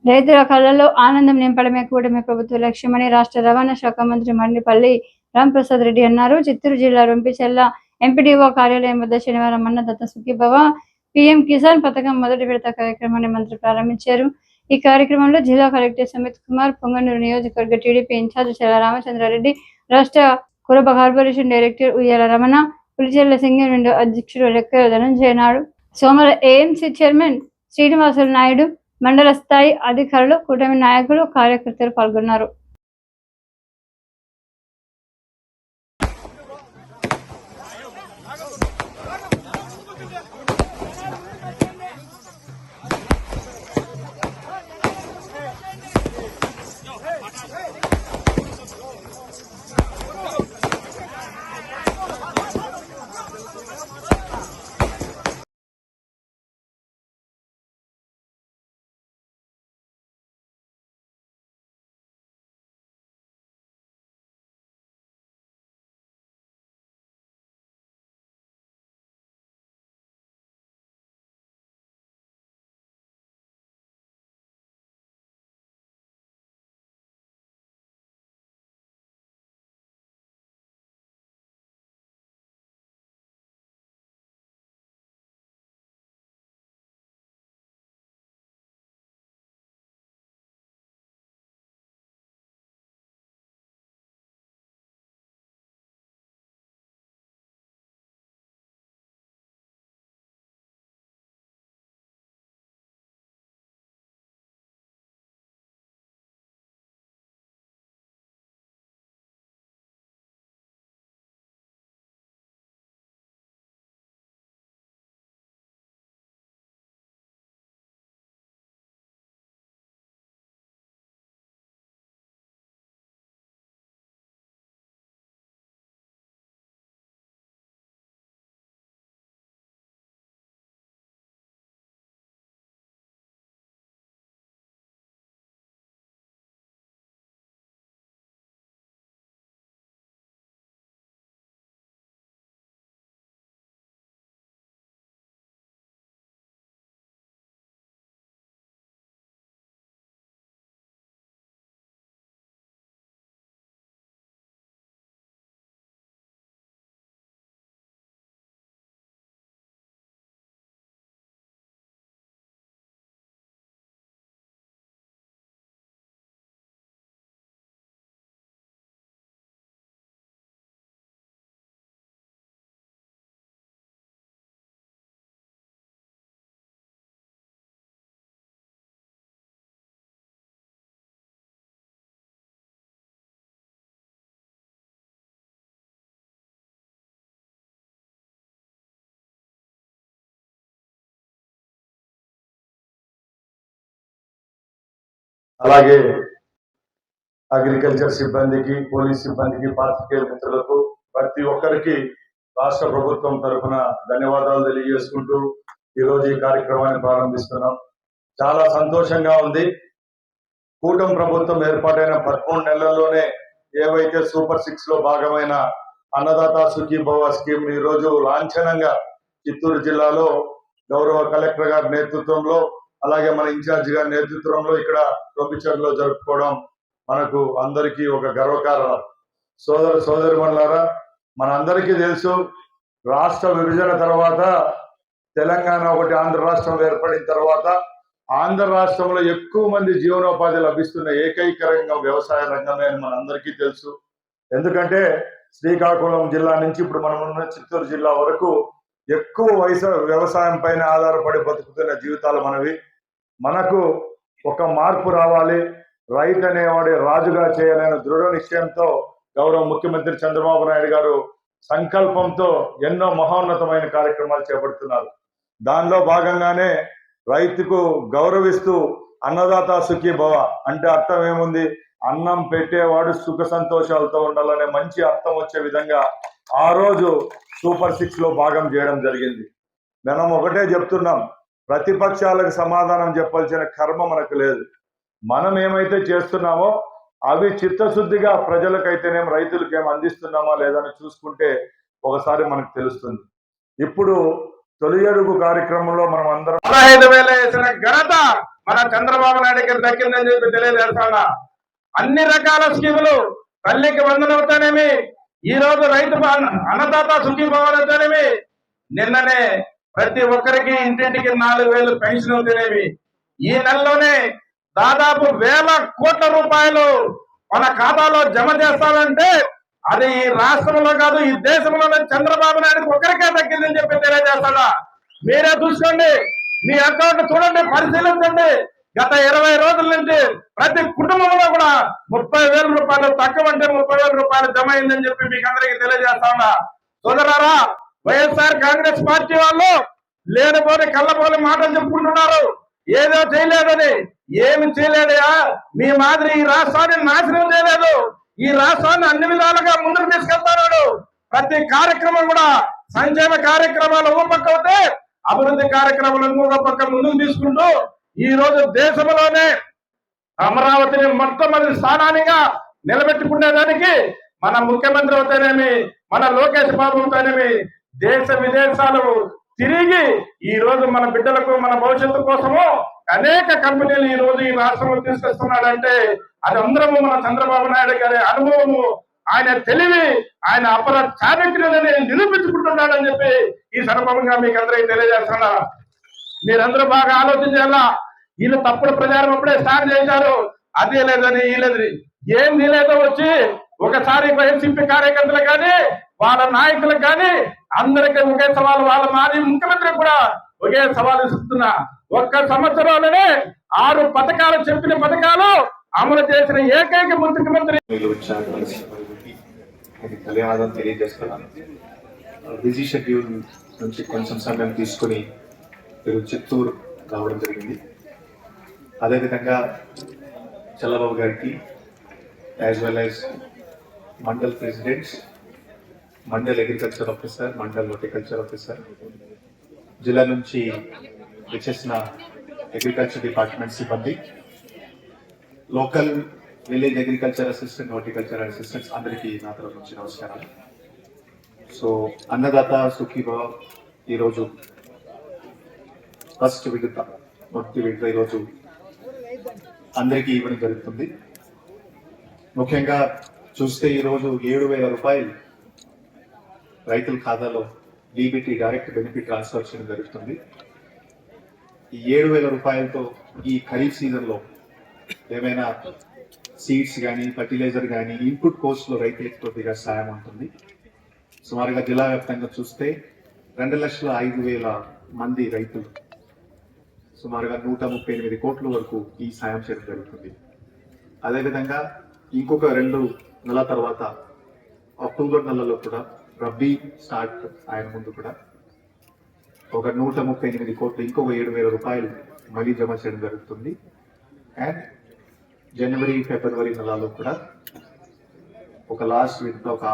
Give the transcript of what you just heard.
రైతుల కళ్ళలో ఆనందం నింపడమే కూటమి ప్రభుత్వ లక్ష్యమని రాష్ట్ర రవాణా శాఖ మంత్రి మండిపల్లి రాంప్రసాద్ రెడ్డి అన్నారు. చిత్తూరు జిల్లా రొంపిచెర్ల ఎంపీడీఓ కార్యాలయం వద్ద శనివారం అన్నదాత సుఖీభవ పీఎం కిసాన్ పథకం మొదటి విడత కార్యక్రమాన్ని మంత్రి ప్రారంభించారు. ఈ కార్యక్రమంలో జిల్లా కలెక్టర్ సుమిత్ కుమార్, పొంగనూరు నియోజకవర్గ టీడీపీ ఇన్ఛార్జ్ చెల్ల రామచంద్రారెడ్డి, రాష్ట్ర కురబ కార్పొరేషన్ డైరెక్టర్ ఉయ్యాల రమణ, పులిచెర్ల సింగిల్ విండో అధ్యక్షుడు రెక్కల ధనంజయ నాయుడు, సోమవారం ఏఎంసీ చైర్మన్ శ్రీనివాసులు నాయుడు, మండల స్థాయి అధికారులు, కూటమి నాయకులు, కార్యకర్తలు పాల్గొన్నారు. అలాగే అగ్రికల్చర్ సిబ్బందికి, పోలీస్ సిబ్బందికి, పాత్రికేయుల మిత్రులకు ప్రతి ఒక్కరికి రాష్ట్ర ప్రభుత్వం తరఫున ధన్యవాదాలు తెలియజేసుకుంటూ ఈరోజు ఈ కార్యక్రమాన్ని ప్రారంభిస్తున్నాం. చాలా సంతోషంగా ఉంది. కూటమి ప్రభుత్వం ఏర్పాటైన 13 నెలల్లోనే ఏవైతే సూపర్ 6 లో భాగమైన అన్నదాత సుఖీభవ స్కీమ్ ఈ రోజు లాంఛనంగా చిత్తూరు జిల్లాలో గౌరవ కలెక్టర్ గారి నేతృత్వంలో, అలాగే మన ఇన్ఛార్జ్ గారి నేతృత్వంలో ఇక్కడ రొంపిచెర్లలో జరుపుకోవడం మనకు అందరికీ ఒక గర్వకారణం. సోదరిమణులారా, మనందరికీ తెలుసు, రాష్ట్ర విభజన తర్వాత తెలంగాణ ఒకటి, ఆంధ్ర రాష్ట్రం ఏర్పడిన తర్వాత ఆంధ్ర రాష్ట్రంలో ఎక్కువ మంది జీవనోపాధి లభిస్తున్న ఏకైక రంగం వ్యవసాయ రంగమే అని మనందరికీ తెలుసు. ఎందుకంటే శ్రీకాకుళం జిల్లా నుంచి ఇప్పుడు మనం ఉన్న చిత్తూరు జిల్లా వరకు ఎక్కువ వ్యవసాయం పైన ఆధారపడి బతుకుతున్న జీవితాలు మనవి. మనకు ఒక మార్పు రావాలి, రైతు అనేవాడి రాజుగా చేయాలనే దృఢ నిశ్చయంతో గౌరవ ముఖ్యమంత్రి చంద్రబాబు నాయుడు గారు సంకల్పంతో ఎన్నో మహోన్నతమైన కార్యక్రమాలు చేపడుతున్నారు. దానిలో భాగంగానే రైతుకు గౌరవిస్తూ అన్నదాత సుఖీభవ అంటే అర్థం ఏముంది, అన్నం పెట్టేవాడు సుఖ సంతోషాలతో ఉండాలనే మంచి అర్థం వచ్చే విధంగా ఆ రోజు సూపర్ 6 లో భాగం చేయడం జరిగింది. మనం ఒకటే చెప్తున్నాం, ప్రతిపక్షాలకు సమాధానం చెప్పాల్సిన కర్మ మనకు లేదు. మనం ఏమైతే చేస్తున్నామో అవి చిత్తశుద్ధిగా ప్రజలకైతేనేం రైతులకేం అందిస్తున్నామా లేదని చూసుకుంటే ఒకసారి మనకు తెలుస్తుంది. ఇప్పుడు తొలి అడుగు కార్యక్రమంలో మనం అందరం 15,000 వేసిన ఘనత మన చంద్రబాబు నాయుడు గారు దక్కిందని చెప్పి తెలియజేస్తాడా. అన్ని రకాల స్కీములు, తల్లికి వందనవుతానేమి, ఈ రోజు రైతు అన్నదాత సుఖీభవన్ అవుతానేమి, నిన్ననే ప్రతి ఒక్కరికి ఇంటింటికి 4,000 పెన్షన్ అవుతానేమి, ఈ నెలలోనే దాదాపు 1,000 కోట్ల రూపాయలు మన ఖాతాలో జమ చేస్తానంటే అది ఈ రాష్ట్రంలో కాదు, ఈ దేశంలోనే చంద్రబాబు నాయుడు ఒక్కరికే దక్కిందని చెప్పి తెలియజేస్తాడా. మీరే చూసుకోండి, మీ అకౌంట్ చూడండి, పరిశీలించండి. గత 20 రోజుల నుంచి ప్రతి కుటుంబంలో కూడా 30,000 రూపాయలు, తక్కువ అంటే 30,000 రూపాయలు జమ అయిందని చెప్పి మీకు అందరికీ తెలియజేస్తాడా. సోదరారా, వైఎస్ఆర్ కాంగ్రెస్ పార్టీ వాళ్ళు లేనిపోని కళ్ళపోని మాటలు చెప్పుకుంటున్నారు, ఏదో చేయలేదని. ఏమి చేయలేదయా, మీ మాదిరి ఈ రాష్ట్రాన్ని నాశనం చేయలేదు. ఈ రాష్ట్రాన్ని అన్ని విధాలుగా ముందుకు తీసుకెళ్తాడు. ప్రతి కార్యక్రమం కూడా సంక్షేమ కార్యక్రమాలు ఒక పక్క అవుతే అభివృద్ధి కార్యక్రమాలు ఇంకొక పక్క ముందుకు తీసుకుంటూ ఈ రోజు దేశంలోనే అమరావతిని మొట్టమొదటి స్థానానిగా నిలబెట్టుకునేదానికి మన ముఖ్యమంత్రి అవుతానేమి, మన లోకేష్ బాబు అవుతానేమి దేశ విదేశాలు తిరిగి ఈ రోజు మన బిడ్డలకు, మన భవిష్యత్తు కోసము అనేక కంపెనీలు ఈ రోజు ఈ రాష్ట్రంలో తీసుకొస్తున్నాడంటే అది అందరము మన చంద్రబాబు నాయుడు గారి అనుభవము, ఆయన తెలివి, ఆయన అపర చారిత్రని నిరూపించుకుంటున్నాడని చెప్పి ఈ సందర్భంగా మీకు అందరికీ తెలియజేస్తున్నా. మీరందరూ బాగా ఆలోచించాలా. వీళ్ళు తప్పుడు ప్రచారం అప్పుడే స్టార్ట్ చేశారు, అదే లేదని ఈ లేదని. ఏం లేదో వచ్చి ఒకసారి వైసీపీ కార్యకర్తలు కానీ వాళ్ళ నాయకులకు కానీ అందరికీ ఒకే సవాలు, వాళ్ళ మాజీ ముఖ్యమంత్రికి కూడా ఒకే సవాలు ఇస్తున్నా. ఒక్క సంవత్సరంలోనే 6 పథకాలు, చెప్పిన పథకాలు అమలు చేసిన ఏకైక ముఖ్యమంత్రి. ధన్యవాదాలు తెలియజేస్తున్నాను. బిజీ షెడ్యూల్ నుంచి కొంచెం సమయం తీసుకుని మీరు చిత్తూరు రావడం జరిగింది. అదేవిధంగా చల్లబాబు గారికి as well as mandal presidents, mandal agriculture officer, mandal horticulture officer, జిల్లా నుంచి వచ్చేసిన అగ్రికల్చర్ డిపార్ట్మెంట్ సిబ్బంది, local village agriculture assistant, horticulture assistants అందరికీ నా తరఫు నుంచి నమస్కారాలు. సో అన్నదాత సుఖీభవ ఈరోజు ఫస్ట్ విడత, మొదటి విడత ఈరోజు అందరికీ ఇవ్వడం జరుగుతుంది. ముఖ్యంగా చూస్తే ఈరోజు 7,000 రూపాయలు రైతుల ఖాతాలో డీబీటీ, డైరెక్ట్ బెనిఫిట్ ట్రాన్స్ఫర్ చేయడం జరుగుతుంది. ఈ 7,000 రూపాయలతో ఈ ఖరీఫ్ సీజన్లో ఏమైనా సీడ్స్ కానీ, ఫర్టిలైజర్ కానీ, ఇన్పుట్ కోస్ట్లో రైతులకు కొద్దిగా సాయం ఉంటుంది. సుమారుగా జిల్లా వ్యాప్తంగా చూస్తే 2,05,000 మంది రైతులు సుమారుగా 138 కోట్ల వరకు ఈ సాయం చేయడం జరుగుతుంది. అదేవిధంగా ఇంకొక 2 నెలల తర్వాత అక్టోబర్ నెలలో కూడా రబ్బీ స్టార్ట్ ఆయన ముందు కూడా ఒక 138 కోట్లు, ఇంకొక 7,000 రూపాయలు మళ్ళీ జమ చేయడం జరుగుతుంది. అండ్ జనవరి, ఫిబ్రవరి నెలలో కూడా ఒక లాస్ట్ విడత ఒక